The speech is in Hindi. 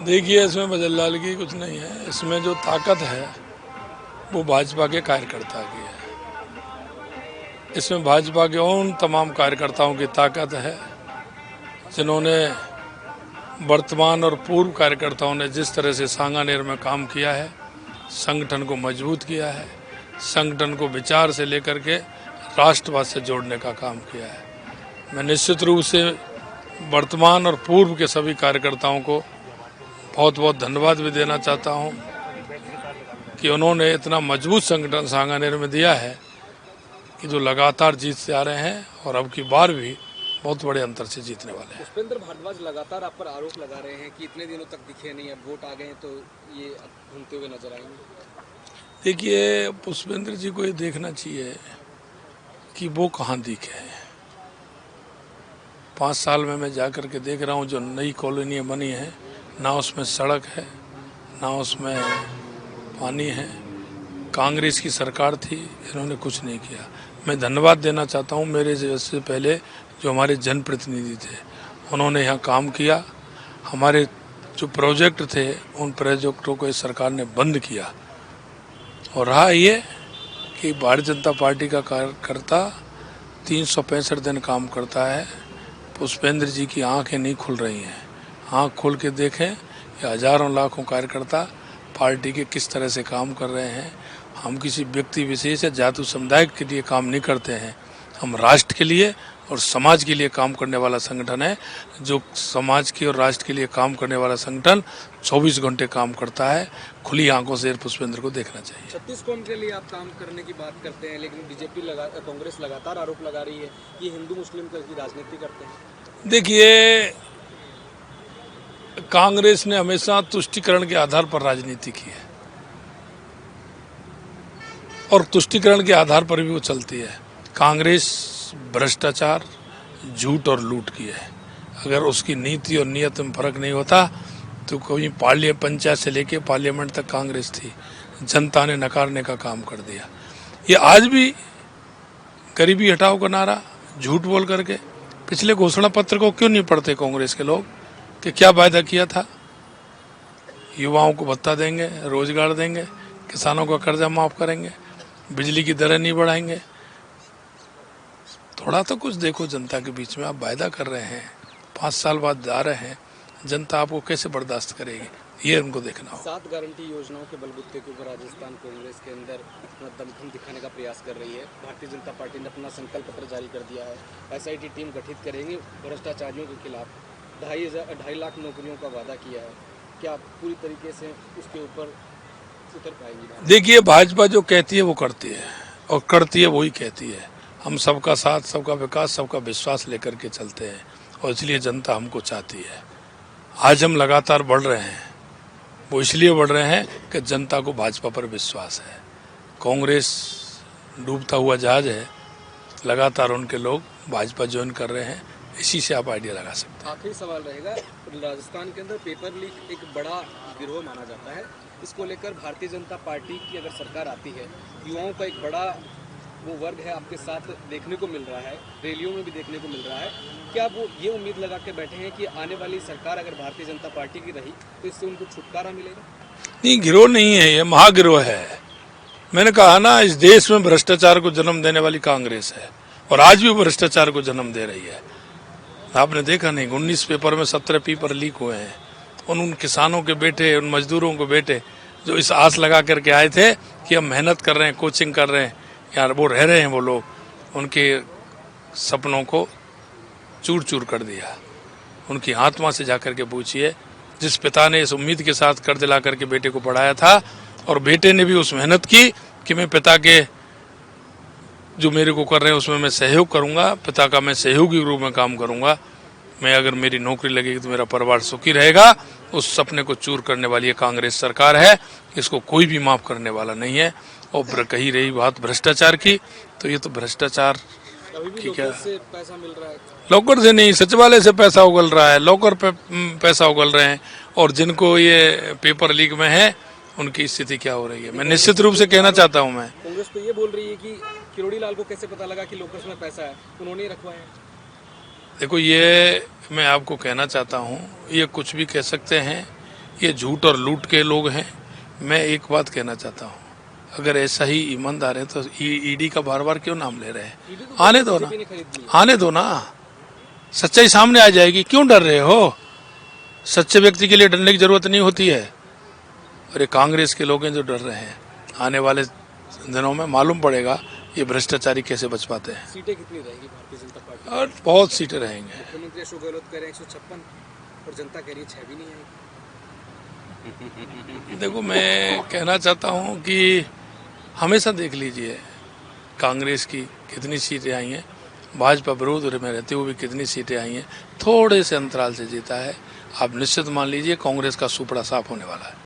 देखिए, इसमें बजरलाल की कुछ नहीं है। इसमें जो ताकत है वो भाजपा के कार्यकर्ता की है। इसमें भाजपा के उन तमाम कार्यकर्ताओं की ताकत है जिन्होंने वर्तमान और पूर्व कार्यकर्ताओं ने जिस तरह से सांगानेर में काम किया है, संगठन को मजबूत किया है, संगठन को विचार से लेकर के राष्ट्रवाद से जोड़ने का काम किया है। मैं निश्चित रूप से वर्तमान और पूर्व के सभी कार्यकर्ताओं को बहुत बहुत धन्यवाद भी देना चाहता हूं कि उन्होंने इतना मजबूत संगठन सांगानेर में दिया है कि जो लगातार जीतते आ रहे हैं और अब की बार भी बहुत बड़े अंतर से जीतने वाले हैं। पुष्पेंद्र भारद्वाज लगातार आप पर आरोप लगा रहे हैं कि इतने दिनों तक दिखे नहीं, अब वोट आ गए हैं तो ये अब घूमते हुए नजर आएंगे। देखिए, पुष्पेंद्र जी को ये देखना चाहिए कि वो कहाँ दिखे हैं। 5 साल में मैं जाकर के देख रहा हूँ जो नई कॉलोनियाँ बनी हैं, ना उसमें सड़क है, ना उसमें पानी है। कांग्रेस की सरकार थी, इन्होंने कुछ नहीं किया। मैं धन्यवाद देना चाहता हूँ मेरे से पहले जो हमारे जनप्रतिनिधि थे, उन्होंने यहाँ काम किया। हमारे जो प्रोजेक्ट थे उन प्रोजेक्टों को इस सरकार ने बंद किया। और रहा ये कि भारतीय जनता पार्टी का कार्यकर्ता 365 दिन काम करता है। पुष्पेंद्र जी की आंखें नहीं खुल रही हैं। आंख खोल के देखें, ये हजारों लाखों कार्यकर्ता पार्टी के किस तरह से काम कर रहे हैं। हम किसी व्यक्ति विशेष या जाति समुदाय के लिए काम नहीं करते हैं, हम राष्ट्र के लिए और समाज के लिए काम करने वाला संगठन है। जो समाज के और राष्ट्र के लिए काम करने वाला संगठन 24 घंटे काम करता है। खुली आंखों से पुष्पेंद्र को देखना चाहिए। 36 कौम के लिए आप काम करने की बात करते हैं, लेकिन बीजेपी कांग्रेस लगातार आरोप लगा रही है कि हिंदू मुस्लिम की राजनीति करते हैं। देखिए, कांग्रेस ने हमेशा तुष्टीकरण के आधार पर राजनीति की है और तुष्टीकरण के आधार पर भी वो चलती है। कांग्रेस भ्रष्टाचार, झूठ और लूट की है। अगर उसकी नीति और नियत में फर्क नहीं होता तो कोई पंचायत से लेके पार्लियामेंट तक कांग्रेस थी। जनता ने नकारने का काम कर दिया। ये आज भी गरीबी हटाओ का नारा झूठ बोल करके, पिछले घोषणा पत्र को क्यों नहीं पढ़ते कांग्रेस के लोग कि क्या वायदा किया था। युवाओं को भत्ता देंगे, रोजगार देंगे, किसानों का कर्जा माफ करेंगे, बिजली की दरें नहीं बढ़ाएंगे। थोड़ा तो कुछ देखो जनता के बीच में। आप वायदा कर रहे हैं, 5 साल बाद जा रहे हैं, जनता आपको कैसे बर्दाश्त करेगी, ये उनको देखना हो। 7 गारंटी योजनाओं के बलबूते के ऊपर राजस्थान कांग्रेस के अंदर अपना दमखम दिखाने का प्रयास कर रही है। भारतीय जनता पार्टी ने अपना संकल्प पत्र जारी कर दिया है। SIT टीम गठित करेंगे भ्रष्टाचारियों के खिलाफ। 2.5 लाख नौकरियों का वादा किया है। क्या पूरी तरीके से उसके ऊपर उतर पाएंगी? देखिए, भाजपा जो कहती है वो करती है और करती है वही कहती है। हम सबका साथ, सबका विकास, सबका विश्वास लेकर के चलते हैं और इसलिए जनता हमको चाहती है। आज हम लगातार बढ़ रहे हैं, वो इसलिए बढ़ रहे हैं कि जनता को भाजपा पर विश्वास है। कांग्रेस डूबता हुआ जहाज है, लगातार उनके लोग भाजपा ज्वाइन कर रहे हैं। इसी से आप आइडिया लगा सकते हैं। आखिरी सवाल रहेगा, राजस्थान के अंदर पेपर लीक एक बड़ा गिरोह माना जाता है। इसको लेकर भारतीय जनता पार्टी की अगर सरकार आती है, युवाओं का एक बड़ा वो वर्ग है आपके साथ देखने को मिल रहा है, रैलियों में भी देखने को मिल रहा है। क्या वो ये उम्मीद लगा के बैठे हैं कि आने वाली सरकार अगर भारतीय जनता पार्टी की रही तो इससे उनको छुटकारा मिलेगा? नहीं, गिरोह नहीं है, ये महागिरोह है। मैंने कहा ना, इस देश में भ्रष्टाचार को जन्म देने वाली कांग्रेस है और आज भी भ्रष्टाचार को जन्म दे रही है। आपने देखा नहीं, 19 पेपर में 17 पेपर लीक हुए हैं। उन किसानों के बेटे, उन मजदूरों के बेटे जो इस आस लगा करके आए थे कि हम मेहनत कर रहे हैं, कोचिंग कर रहे हैं, यार वो रह रहे हैं, वो लोग उनके सपनों को चूर चूर कर दिया। उनकी आत्मा से जाकर के पूछिए, जिस पिता ने इस उम्मीद के साथ कर्ज दिला करके बेटे को पढ़ाया था और बेटे ने भी उस मेहनत की कि मैं पिता के जो मेरे को कर रहे हैं उसमें मैं सहयोग करूंगा, पिता का मैं सहयोगी रूप में काम करूंगा, मैं अगर मेरी नौकरी लगेगी तो मेरा परिवार सुखी रहेगा, उस सपने को चूर करने वाली ये कांग्रेस सरकार है। इसको कोई भी माफ करने वाला नहीं है। और कही रही बात भ्रष्टाचार की, तो ये तो भ्रष्टाचार की क्या, पैसा मिल रहा है? लॉकर से नहीं, सचिवालय से पैसा उगल रहा है, लॉकर पे पैसा उगल रहे हैं। और जिनको ये पेपर लीक में है उनकी स्थिति क्या हो रही है, मैं निश्चित रूप से कहना चाहता हूँ। मैं कांग्रेस तो ये बोल रही है कि किरोड़ी लाल को कैसे पता लगा कि लॉकर्स में पैसा है, उन्होंने रखवाया है। देखो, ये मैं आपको कहना चाहता हूँ, ये कुछ भी कह सकते हैं ये झूठ और लूट के लोग हैं। मैं एक बात कहना चाहता हूँ, अगर ऐसा ही ईमानदार है तो ईडी का बार बार क्यों नाम ले रहे हैं? आने दो ना, आने दो ना, सच्चाई सामने आ जाएगी। क्यों डर रहे हो? सच्चे व्यक्ति के लिए डरने की जरूरत नहीं होती है। और ये कांग्रेस के लोग हैं जो डर रहे हैं। आने वाले दिनों में मालूम पड़ेगा ये भ्रष्टाचारी कैसे बच पाते हैं। सीटें कितनी रहेगी भारतीय जनता पार्टी? और बहुत सीटें रहेंगे। मुख्यमंत्री अशोक गहलोत कह रहे हैं 156 और जनता कह रही है 6 भी नहीं आएगी। देखो, मैं कहना चाहता हूँ कि हमेशा देख लीजिए कांग्रेस की कितनी सीटें आई हैं, भाजपा विरोध में रहते हुए भी कितनी सीटें आई हैं, थोड़े से अंतराल से जीता है। आप निश्चित मान लीजिए कांग्रेस का सुपड़ा साफ होने वाला है।